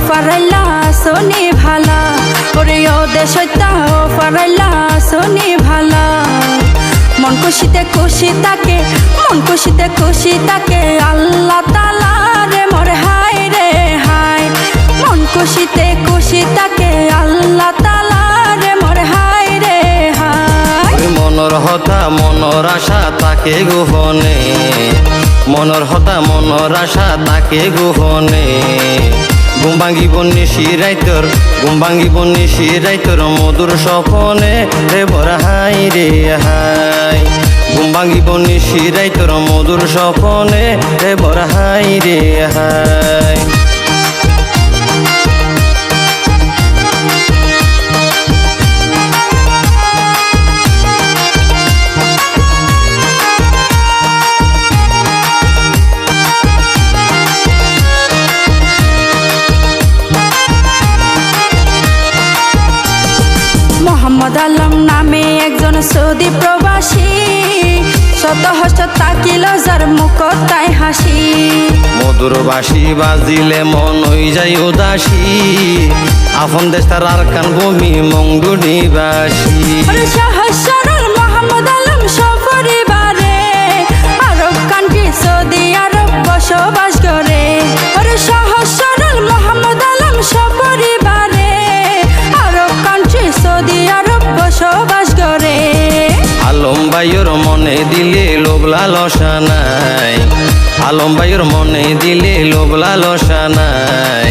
ফারাইলা Sony ভালা ওরে ও দেশটা ও ফারাইলা সোনি ভালা মন খুশিতে খুশি থাকে মন খুশিতে খুশি থাকে আল্লাহ তাআলা রে মোর হায় রে হায় মন খুশিতে খুশি থাকে আল্লাহ তাআলা রে মোর হায় রে হায় মনর হতা মনর আশা তাকে গোহনে মনর হতা মনর আশা তাকে গোহনে ঘুম ভাঙিব নিশি রাইতর মধুর স্বপনে রে বর হাই রে হাই ঘুম ভাঙিব নিশি রাইতর মধুর স্বপনে রে বর হাই রে হাই মোহাম্মদ আলম নামে একজন সৌদি প্রবাসী শত হস্ত তাকিল যার মুখ তাই হাসি মধুর বাসি বাজিলে মন হই যায় উদাসী আপন দেশ তার আর কান ভূমি মঙ্গুনি বাসী সহজ সরল মোহাম্মদ আলম সপরিবারে আরব কান্ট্রি সৌদি আরব বসবাস করে সহজ সরল মোহাম্মদ আলম সপরিবারে আরব কান্ট্রি সৌদি আরব বসবাস করে আলম ভাইয়ের মনে দিলে লোভ লালসা নাই আলম ভাইয়ের মনে দিলে লোভ লালসা নাই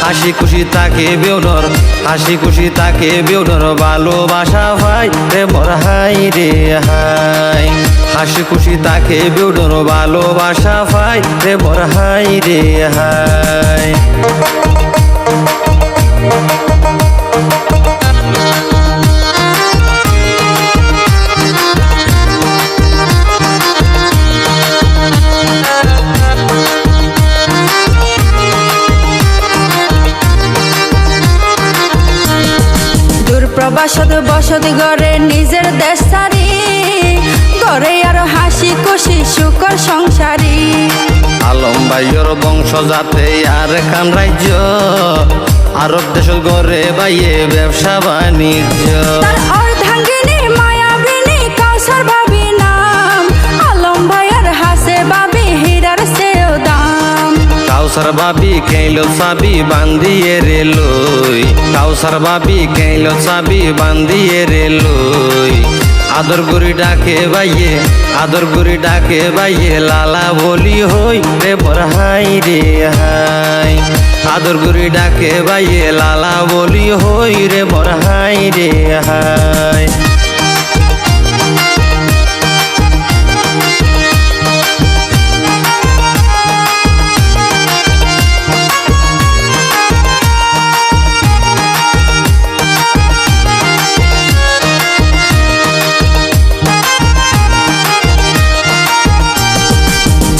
হাসি খুশি তাকে বেউডর ভালোবাসা ভাই রে বর হাই রে হাই হাসি খুশি তাকে বেউডর ভালোবাসা ভাই রে বর হাই রে হাই প্রবাসদ বসত গড়ে নিজের দেশ সারি গড়ে আরো হাসি খুশি সুখর সংসারী আলম ভাইয়ের বংশ যাতে আর কান রাজ্য আরব দেশ গড়ে বাইয়ে ব্যবসা বাণিজ্য অর্ধাঙ্গিনী মায়াবিনী কাউসার ভাবি নাম আলম ভাইয়ের হাসে বাবি হীরার সেও দাম কাউসার বাবি কেইলো চাবি বান্ধিয়ে রে লই কাউসার বাবি কেইলো চাবি বান্ধিয়ে রে লই আদর গুরি ডাকে বাইয়ে লালা বলি হই রে বর হাই রে হাই আদর গুরি ডাকে বাইয়ে লালা বলি হই রে বর হাই রে হাই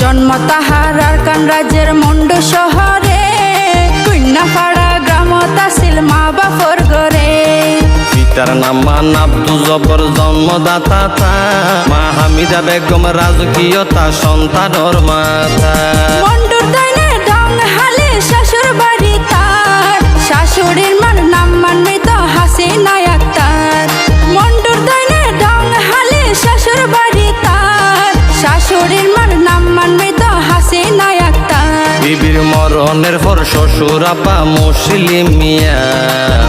জন্ম তাহার আরকান রাজ্যের মন্ডু শহরে কন্যাপাড়া গ্রাম তাসিল মা বাপর গরে পিতার নাম মান আব্দুল জবর জন্মদাতা তা মা হামিদা বেগম রাজকীয়তা সন্তানর মাতা মন্ডুর দাইনে ঢং হালে শাশুর বাড়ি তার শাশুড়ির মার নাম মানমিত হাসিনা আক্তার মন্ডুর দাইনে ঢং হালে শাশুর বাড়ি তার শাশুড়ির মার নাম মানমিত হাসিনা আক্তার বিবির মরণের পর শ্বশুর আব্বা মুসলিম মিয়া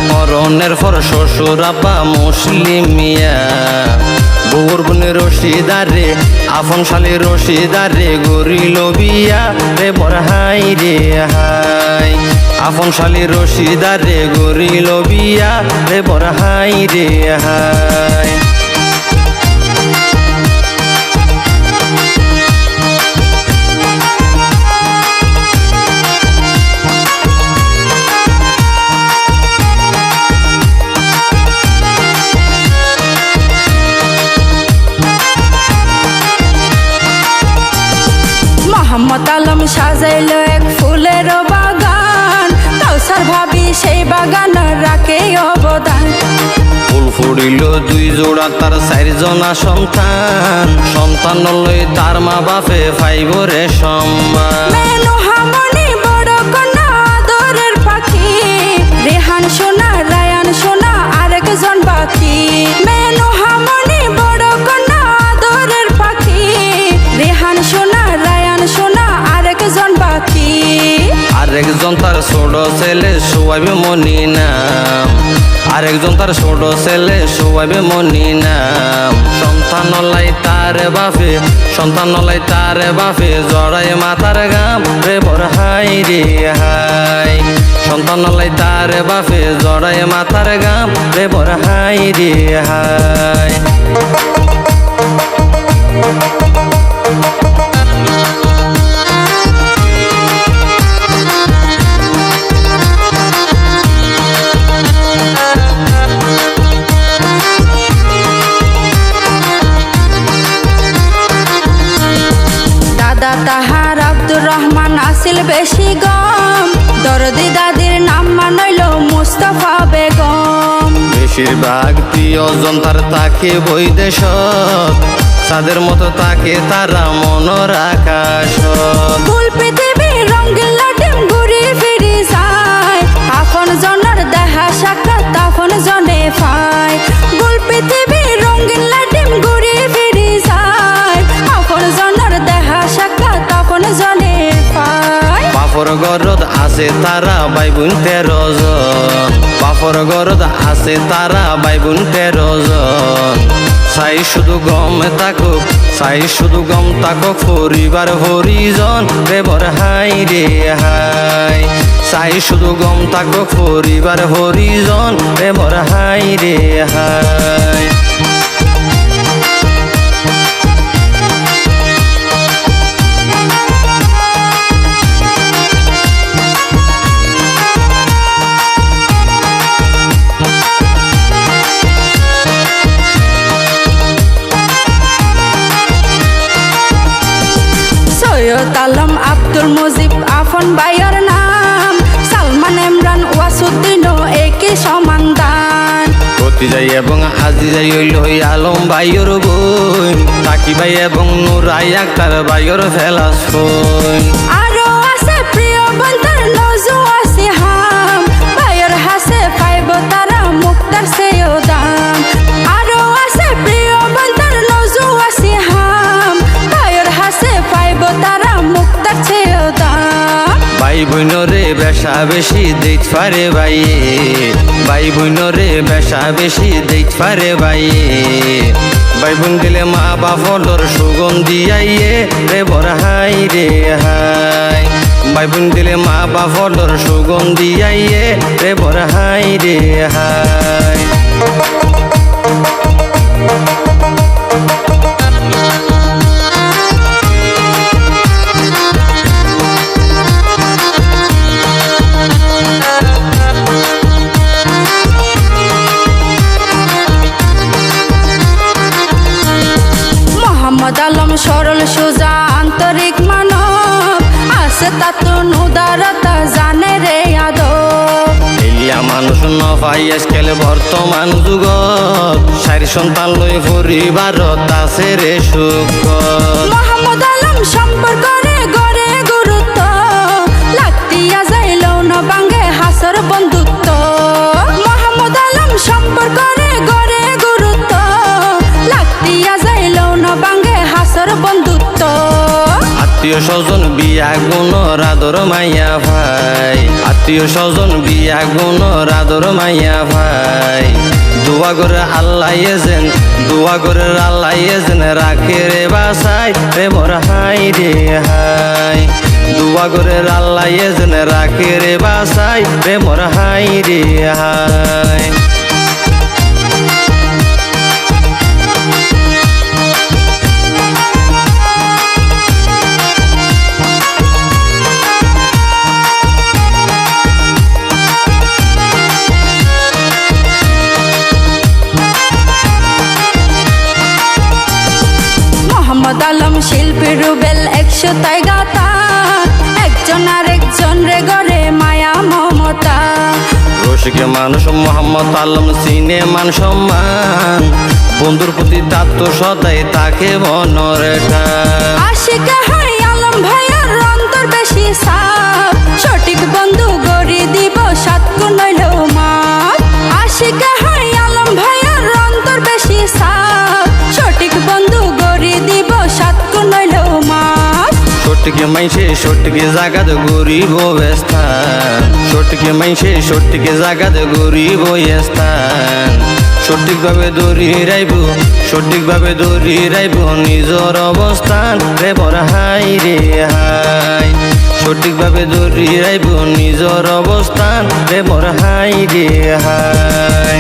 মরণের পর শ্বশুর আব্বা মুসলিম মিয়া বউর বোনে রশিদারে আপন শালি রশিদারে গরিল বিয়া রে বর হাই রে হাই আপন শালি রশিদারে গরিল বিয়া রে বর হাই রে হাই মোহাম্মদ আলম সাজাইল এক ফুলের বাগান কাউসার ভাবি সেই বাগান রাখে অবদান ফুল ফুড়িল দুই জোড়া তার 4 জনা সন্তান সন্তান লই তার মা বাপে পাইব রে সম্মান মেনু হামনি বড় কন্যা আদরের পাখি রেহান সোনা রায়ান সোনা আরেকজন বাকি মেনু হামনি বড় কন্যা আদরের পাখি রেহান সোনা রায়ান সোনা আরেকজন বাকি আরেকজন তার ছোট ছেলে সোয়াইব মনি নাম আরেকজন তার ছোট ছেলে সোয়াইব মনি নাম সন্তান লাই তার বাপে জড়াই মাথার গাম রে বড় হাই রে হাই সন্তান লাই তার বাপে জড়াই মাথার গাম রে বড় হাই রে হাই তাহার আব্দুর রহমান আসিল বেশি গম দরদি দাদির নাম মানইল মুস্তাফা বেগম বেশিরভাগ প্রিয়জন তার তাকে বৈদেশত তাদের মতো তাকে তারা মনের আকাশত ফুল পৃথিবী রঙিন লাটিম ঘুরি ফিরি যায় আপন জনের দেখা সাক্ষাৎ আপন জনে পায় ফুল পৃথিবী রঙিন লাটিম ঘুরি ফিরি যায় আপন জনের দেখা সাক্ষাৎ আপন জনে পায় বাপর গরদ আছে তারা ভাই বোন 13 জন বাপর গরদ আছে তারা ভাই বোন 13 জন চাই শুধু গম থাকুক পরিবার হরিজন রে বর হাই রে হাই চাই শুধু গম থাকুক পরিবার হরিজন রে বর হাই রে হাই সৈয়দ আলম আব্দুল মুজিব আফন ভাইয়ের নাম সালমান ইমরান ওয়াসুদ্দিন একই সমান দান গতি যাই এবং আজি যাই হইল আলম ভাইয়ের বোন তাকি ভাই এবং নুরাই আক্তার ভাইয়ের ফেলাস বোন আরো আছে প্রিয় বন্ধুর নজু আছে হাম ভাইয়ের হাসে পাইব তারা মুক্তার সেও দাম আরো আছে প্রিয় বন্ধুর নজু আছে হাম ভাইয়ের হাসে পাইব তারা মুক্তার সেও দাম ভাই বোনরে বেশা বেশি দেখ পারে ভাই বোনরে বেশা বেশি দেখ পারে ভাই বোন দিলে মা বাপর সুগন্ধি আইয়ে রে বর হাই রে হাই ভাই বোন দিলে মা বাপর সুগন্ধি আইয়ে রে বর হাই রে হাই মোহাম্মদ আলম সরল সোজা আন্তরিক মানব আছে তাত উদারতা জানে রে আদব এলিয়া মানুষ নপাই আজকাল বর্তমান যুগত 4 সন্তান লই পরিবারত আছে রে সুখ মোহাম্মদ আলম সম্পর্ক রে গড়ে গুরুত্ব লাগতিয়া যাইল না বাঙ্গে হাসর বন্ধুত্ব মোহাম্মদ আলম সম্পর্ক রে গড়ে গুরুত্ব লাগতিয়া যাইল না বাঙ্গে হাসর বন্ধুত্ব আত্মীয় স্বজন বিয়া গুণর আদর মাইয়া ভাই আত্মীয় স্বজন বিয়া গুণর আদর মাইয়া ভাই দোয়া করে আল্লাহ এজেন রাখে রে বাসাই রে বর হাই রে হাই দোয়া করে আল্লাহ এজেন রাখে রে বাসাই রে বর হাই রে হাই মোহাম্মদ আলম শিল্পী রুবেল 100 তাই গাতা একজন আরেকজন রে গড়ে মায়া মমতা রসিকে মানুষ মোহাম্মদ আলম সিনে মান সম্মান বন্ধুর প্রতি তাত্ত সদাই তাকে মনরে টান আশিকা হয় আলম ভাইয়ার অন্তর বেশি সাফ সঠিক বন্ধু গড়ি দিব 7 গুণ হইলেও মা সটকে মাইসে সটকে জাগাত গরিব স্থান সটকে মাইসে সটকে জাগাত গরিব স্থান সঠিকভাবে দৌড়ি রাইব নিজর অবস্থান রে বড় হাই রে হাই সঠিকভাবে দৌড়ি রাইব নিজর অবস্থান রে বড় হাই রে হাই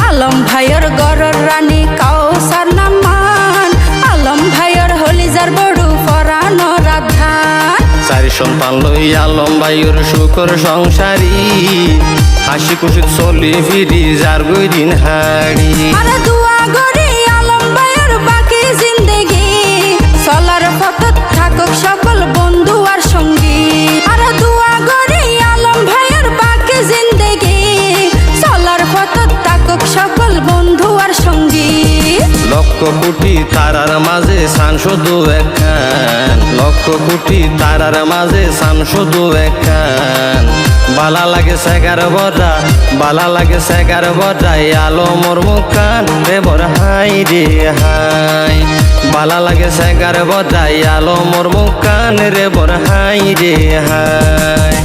আলম ভাইয়ের গরর রানী কাউসার নামান আলম ভাইয়ের হলিজার বড়ু পরানো রাধান চারি সন্তান লই আলম ভাইয়ের সুখর সংসারী হাসি খুশি চলি ফিরি যার দিন হাড়ি আরে দুয়া গরি আলম ভাইয়ের বাকি জিন্দেগি চলার পথত থাকুক সকল বন্ধু আর সঙ্গী আরে দুয়া গরি আলম ভাইয়ের বাকি জিন্দেগি চলার পথত থাকুক সকল বন্ধু আর সঙ্গী লক্ষ কোটি তারার মাঝে সান শুধু একখান লক্ষ কোটি তারার মাঝে সান শুধু একখান বালা লাগে সেগার বড়া আলো মোর মুখান রে বড় হাই রে হাই বালা লাগে সেগার বড়া আলো মোর মুখান রে বড় হাই রে হাই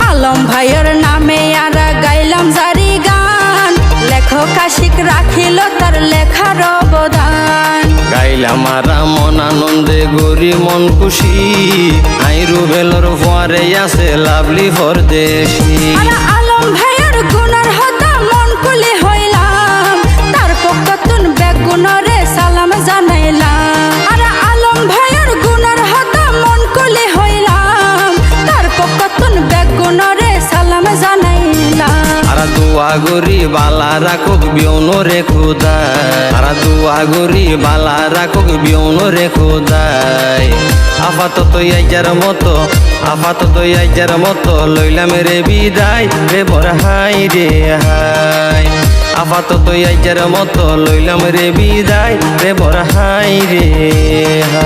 আলম ভাইয়ের নামে আর গাইলাম জারি গান লেখক আশিক রাখিল তার লেখার অবদান গাইলাম আরা মন আনন্দে গরি মন খুশি আইরু বেলর ফোয়ারে আছে লাভলি পরদেশি আর আলম ভাইয়ের গুণার হতা মন কুলি হইলাম তার পক্ষতুন বেগুনরে সালাম জানাইলাম আর আলম ভাইয়ের গুণার হতা মন কুলি হইলাম তার পক্ষতুন বেগুনরে সালাম জানাইলাম আরা দুয়া গরি বালা রাখুক বিয়ন রে খুদাই আরা দুয়া গরি বালা রাখুক বিয়ন রে খুদাই আপাতত আইজার মতো লইলাম রে বিদায় রে বড় হাই রে হাই আপাতত আইজার মতো লইলাম রে বিদায় রে বড় হাই রে হাই